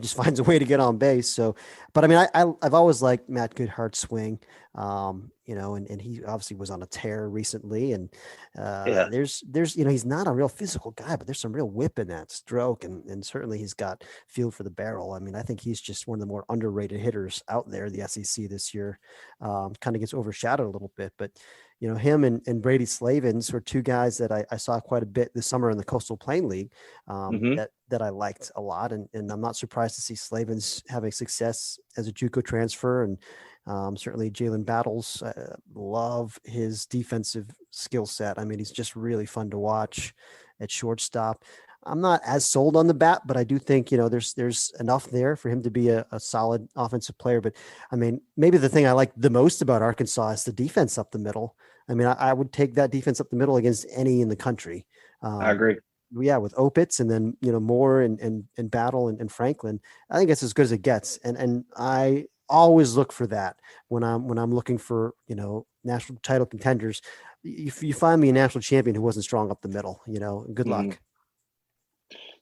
just finds a way to get on base. So, but I mean, I've always liked Matt Goodhart's swing, and he obviously was on a tear recently. And there's, he's not a real physical guy, but there's some real whip in that stroke. And certainly he's got feel for the barrel. I mean, I think he's just one of the more underrated hitters out there, the SEC this year. Kind of gets overshadowed a little bit, but him and Brady Slavens were two guys that I saw quite a bit this summer in the Coastal Plain League that I liked a lot. And I'm not surprised to see Slavens having success as a JUCO transfer. And certainly Jalen Battles, love his defensive skill set. I mean, he's just really fun to watch at shortstop. I'm not as sold on the bat, but I do think, there's enough there for him to be a solid offensive player. But I mean, maybe the thing I like the most about Arkansas is the defense up the middle. I mean, I would take that defense up the middle against any in the country. I agree. Yeah. With Opitz and then, Moore and Battle and Franklin, I think it's as good as it gets. And I always look for that when I'm looking for, national title contenders. If you find me a national champion who wasn't strong up the middle, good luck.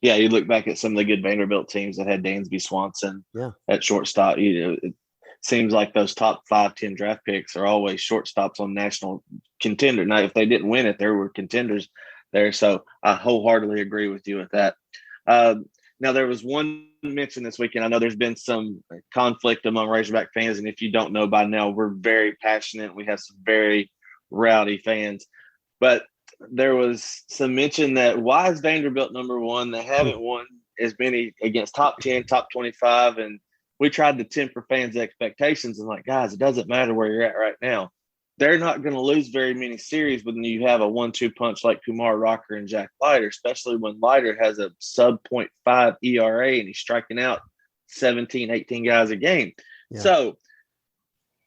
Yeah, you look back at some of the good Vanderbilt teams that had Dansby Swanson at shortstop. It seems like those top 5-10 draft picks are always shortstops on national contender. Now, if they didn't win it, there were contenders there. So I wholeheartedly agree with you with that. Now, there was one mention this weekend. I know there's been some conflict among Razorback fans, and if you don't know by now, we're very passionate. We have some very rowdy fans, but there was some mention that why is Vanderbilt number one? They haven't won as many against top 10, top 25. And we tried to temper fans' expectations and like, guys, it doesn't matter where you're at right now. They're not going to lose very many series when you have a 1-2 punch like Kumar Rocker and Jack Leiter, especially when Leiter has a sub 0.5 ERA and he's striking out 17, 18 guys a game. Yeah. So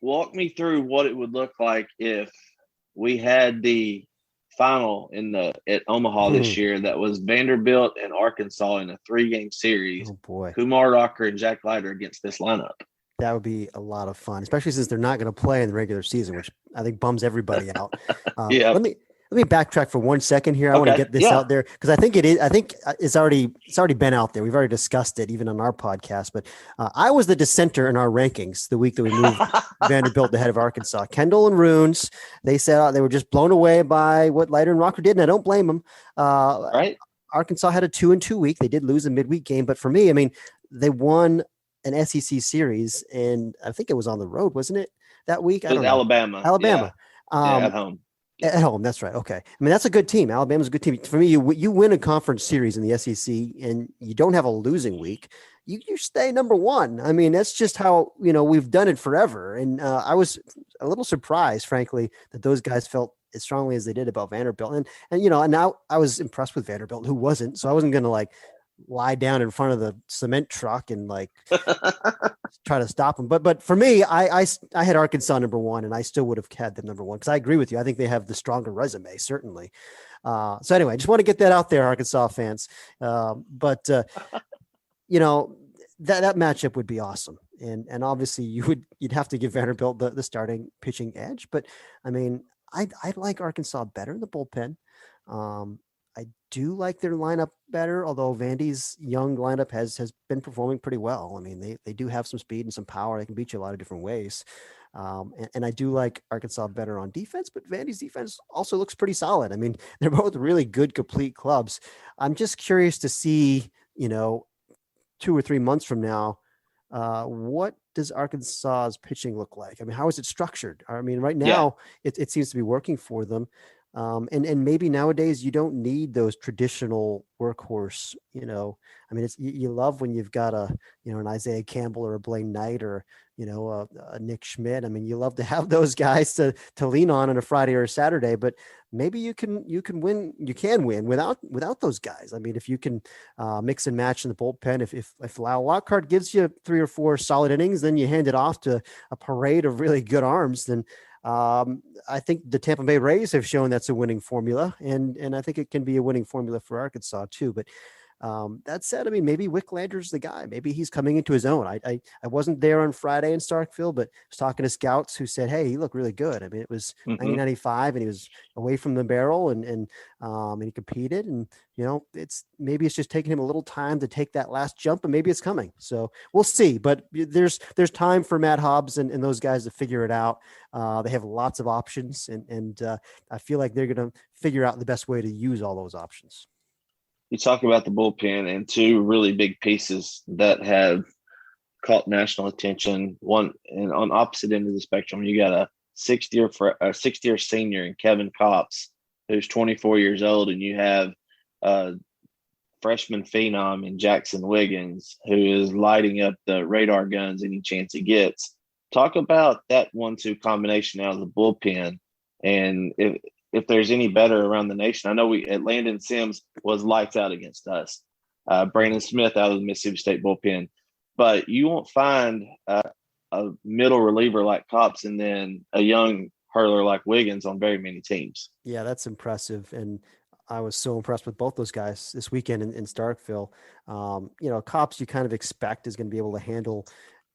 walk me through what it would look like if we had the final at Omaha this year that was Vanderbilt and Arkansas in a 3-game series. Oh boy. Kumar Rocker and Jack Leiter against this lineup. That would be a lot of fun, especially since they're not going to play in the regular season, which I think bums everybody out. Let me backtrack for 1 second here. I want to get this out there because I think it's already been out there. We've already discussed it even on our podcast, but I was the dissenter in our rankings the week that we moved Vanderbilt ahead of Arkansas. Kendall and Runes, they said they were just blown away by what Leiter and Rocker did, and I don't blame them. Right. Arkansas had a 2-2 week. They did lose a midweek game, but for me, I mean, they won an SEC series, and I think it was on the road, wasn't it, that week? It was Alabama. Alabama. Yeah, at home. At home, that's right. Okay. I mean, that's a good team. Alabama's a good team. For me, you win a conference series in the SEC and you don't have a losing week, you stay number one. I mean, that's just how, we've done it forever. And I was a little surprised, frankly, that those guys felt as strongly as they did about Vanderbilt. And now I was impressed with Vanderbilt, who wasn't. So I wasn't going to lie down in front of the cement truck and try to stop them. But for me, I had Arkansas number one, and I still would have had them number one because I agree with you. I think they have the stronger resume, certainly. So anyway, I just want to get that out there, Arkansas fans. But that matchup would be awesome. And obviously you'd have to give Vanderbilt the starting pitching edge. But I mean, I like Arkansas better in the bullpen. I do like their lineup better, although Vandy's young lineup has been performing pretty well. I mean, they do have some speed and some power. They can beat you a lot of different ways. And I do like Arkansas better on defense, but Vandy's defense also looks pretty solid. I mean, they're both really good, complete clubs. I'm just curious to see, 2 or 3 months from now, What does Arkansas's pitching look like? I mean, how is it structured? I mean, right now it seems to be working for them. And maybe nowadays you don't need those traditional workhorse, I mean, you love when you've got an Isaiah Campbell or a Blaine Knight or, a Nick Schmidt. I mean, you love to have those guys to lean on a Friday or a Saturday, but maybe you can win without those guys. I mean, if you can mix and match in the bullpen, if Lau Lockhart gives you 3 or 4 solid innings, then you hand it off to a parade of really good arms, then I think the Tampa Bay Rays have shown that's a winning formula, and I think it can be a winning formula for Arkansas too. But that said, I mean, maybe Wicklander's the guy. Maybe he's coming into his own. I wasn't there on Friday in Starkville, but I was talking to scouts who said, "Hey, he looked really good." I mean, it was 1995, and he was away from the barrel, and he competed. And maybe it's just taking him a little time to take that last jump, and maybe it's coming. So we'll see. But there's time for Matt Hobbs and those guys to figure it out. They have lots of options, and I feel like they're going to figure out the best way to use all those options. You talk about the bullpen and 2 really big pieces that have caught national attention. One, and on opposite end of the spectrum, you got a 6th-year senior in Kevin Kopps, who's 24 years old, and you have freshman phenom in Jackson Wiggins, who is lighting up the radar guns any chance he gets. Talk about that 1-2 combination out of the bullpen, and if there's any better around the nation. I know Landon Sims was lights out against us. Brandon Smith out of the Mississippi State bullpen. But you won't find a middle reliever like Kopps and then a young hurler like Wiggins on very many teams. Yeah, that's impressive. And I was so impressed with both those guys this weekend in Starkville. Kopps you kind of expect is going to be able to handle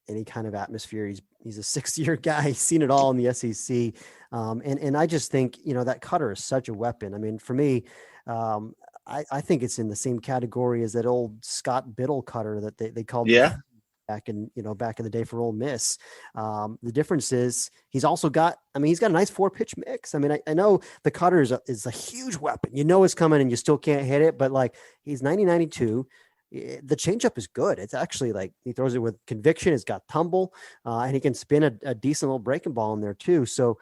any kind of atmosphere. He's a 6-year guy. He's seen it all in the SEC. And I just think, that cutter is such a weapon. I mean, for me, I think it's in the same category as that old Scott Biddle cutter that they called back in the day for Ole Miss. The difference is he's got a nice 4-pitch mix. I mean, I know the cutter is a huge weapon. It's coming and you still can't hit it, but like he's 90-92. The changeup is good. It's actually like he throws it with conviction. It's got tumble, and he can spin a decent little breaking ball in there too. So,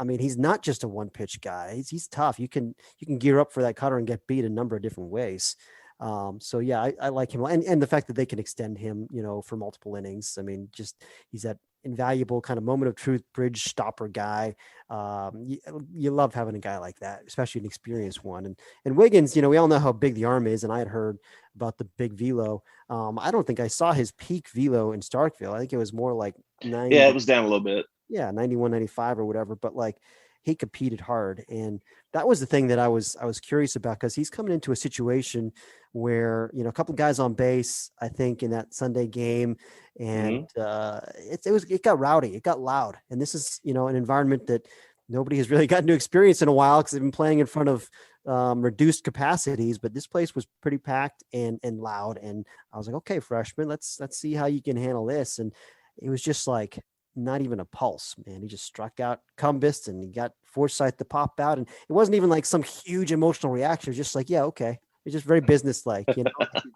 he's not just a 1-pitch guy. He's tough. You can gear up for that cutter and get beat a number of different ways. So yeah, I like him, and the fact that they can extend him, for multiple innings. I mean, just he's that invaluable kind of moment of truth bridge stopper guy. You love having a guy like that, especially an experienced one. And Wiggins, we all know how big the arm is, and I had heard about the big velo. I don't think I saw his peak velo in Starkville. I think it was more like 90. Yeah, it was down a little bit. Yeah, 91, 95 or whatever. But like he competed hard, and that was the thing that I was curious about, because he's coming into a situation where a couple of guys on base, I think, in that Sunday game, and it got rowdy, it got loud, and this is an environment that nobody has really gotten to experience in a while because they've been playing in front of reduced capacities, but this place was pretty packed and loud, and I was like, okay, freshman, let's see how you can handle this, and it was just like not even a pulse, man. He just struck out Cumbest and he got Forsythe to pop out, and it wasn't even like some huge emotional reaction. It was just like, yeah, okay. It's just very businesslike,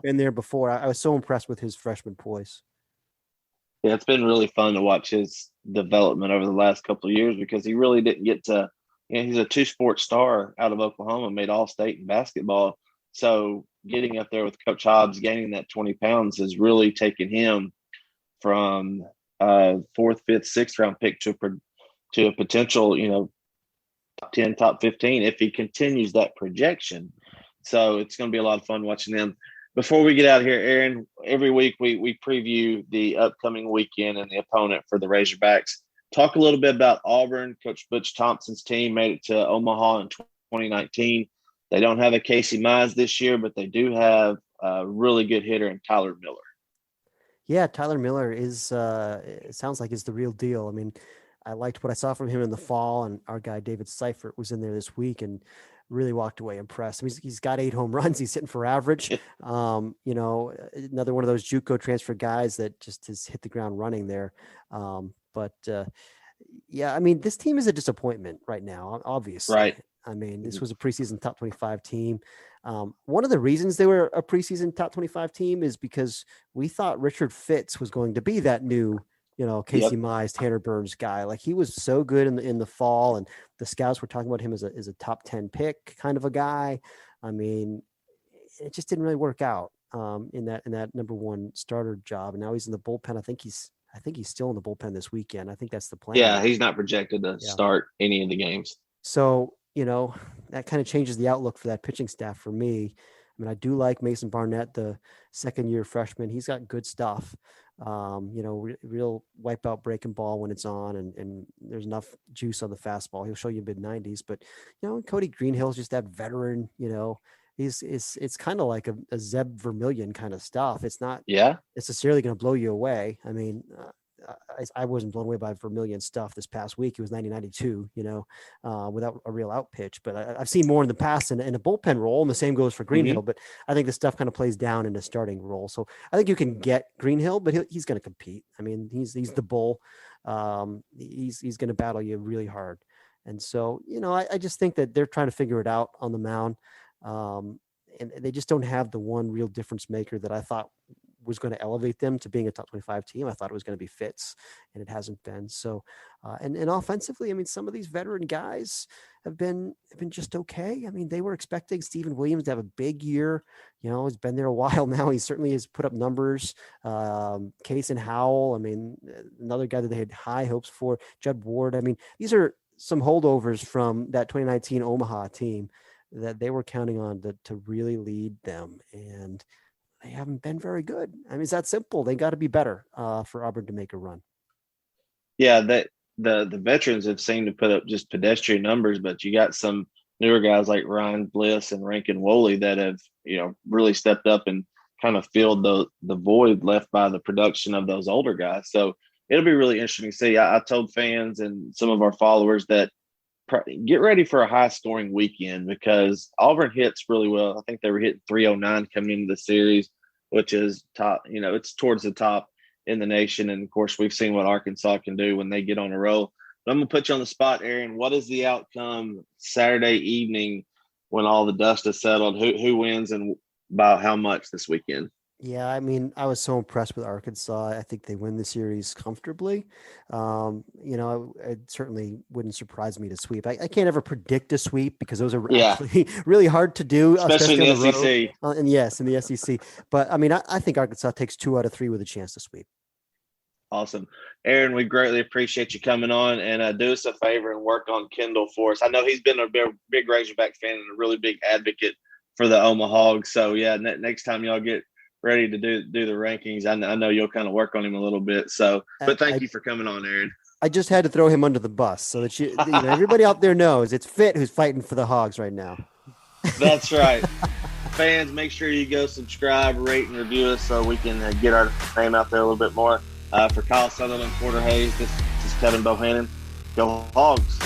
been there before. I was so impressed with his freshman poise. Yeah, it's been really fun to watch his development over the last couple of years, because he really didn't get to, he's a 2-sport star out of Oklahoma, made All-State in basketball. So getting up there with Coach Hobbs, gaining that 20 pounds has really taken him from 4th, 5th, 6th round pick to a potential, top 10, top 15 if he continues that projection. So it's going to be a lot of fun watching them. Before we get out of here, Aaron, every week we preview the upcoming weekend and the opponent for the Razorbacks. Talk a little bit about Auburn. Coach Butch Thompson's team made it to Omaha in 2019. They don't have a Casey Mize this year, but they do have a really good hitter in Tyler Miller. Yeah, Tyler Miller is it sounds like is the real deal. I mean, I liked what I saw from him in the fall, and our guy David Seifert was in there this week and really walked away impressed. I mean, he's got 8 home runs. He's hitting for average. Another one of those JUCO transfer guys that just has hit the ground running there. Yeah, I mean, this team is a disappointment right now, obviously. Right. I mean, this was a preseason top 25 team. One of the reasons they were a preseason top 25 team is because we thought Richard Fitz was going to be that new, Casey Mize, Tanner Burns guy. Like, he was so good in the fall, and the scouts were talking about him as a top 10 pick kind of a guy. I mean, it just didn't really work out in that number one starter job. And now he's in the bullpen. I think he's still in the bullpen this weekend. I think that's the plan. Yeah, he's not projected to start any of the games. So, that kind of changes the outlook for that pitching staff for me. I mean, I do like Mason Barnett, the second-year freshman. He's got good stuff. Real wipeout breaking ball when it's on, and there's enough juice on the fastball. He'll show you mid-90s. But, Cody Greenhill's just that veteran, it's kind of like a Zeb Vermillion kind of stuff. It's not necessarily going to blow you away. I mean, I wasn't blown away by Vermillion stuff this past week. It was 90-92, without a real out pitch. But I've seen more in the past in a bullpen role, and the same goes for Greenhill. Mm-hmm. But I think the stuff kind of plays down in a starting role. So I think you can get Greenhill, but he's going to compete. I mean, he's the bull. He's going to battle you really hard. And so, I just think that they're trying to figure it out on the mound. And they just don't have the one real difference maker that I thought was going to elevate them to being a top 25 team. I thought it was going to be Fitz, and it hasn't been. So, and offensively, I mean, some of these veteran guys have been just okay. I mean, they were expecting Steven Williams to have a big year. He's been there a while now. He certainly has put up numbers. Case and Howell, I mean, another guy that they had high hopes for. Judd Ward. I mean, these are some holdovers from that 2019 Omaha team that they were counting on to really lead them. And they haven't been very good. I mean, it's that simple. They got to be better for Auburn to make a run. Yeah, the veterans have seemed to put up just pedestrian numbers, but you got some newer guys like Ryan Bliss and Rankin Woley that have, really stepped up and kind of filled the void left by the production of those older guys. So it'll be really interesting to see. I told fans and some of our followers that get ready for a high scoring weekend because Auburn hits really well. I think they were hitting 309 coming into the series, which is top, it's towards the top in the nation. And of course, we've seen what Arkansas can do when they get on a roll. But I'm going to put you on the spot, Aaron. What is the outcome Saturday evening when all the dust is settled? Who wins and by how much this weekend? Yeah, I mean, I was so impressed with Arkansas. I think they win the series comfortably. It certainly wouldn't surprise me to sweep. I can't ever predict a sweep because those are actually really hard to do, especially in the SEC. And yes, in the SEC. But I mean, I think Arkansas takes 2 out of 3 with a chance to sweep. Awesome. Aaron, we greatly appreciate you coming on, and do us a favor and work on Kendall for us. I know he's been a big Razorback fan and a really big advocate for the Omaha Hogs. So yeah, next time y'all get ready to do the rankings, I know you'll kind of work on him a little bit. So, but thank you for coming on, Aaron. I just had to throw him under the bus so that everybody out there knows it's Fit who's fighting for the Hogs right now. That's right. Fans, make sure you go subscribe, rate, and review us so we can get our name out there a little bit more. For Kyle Sutherland, Porter Hayes, this is Kevin Bohannon. Go Hogs.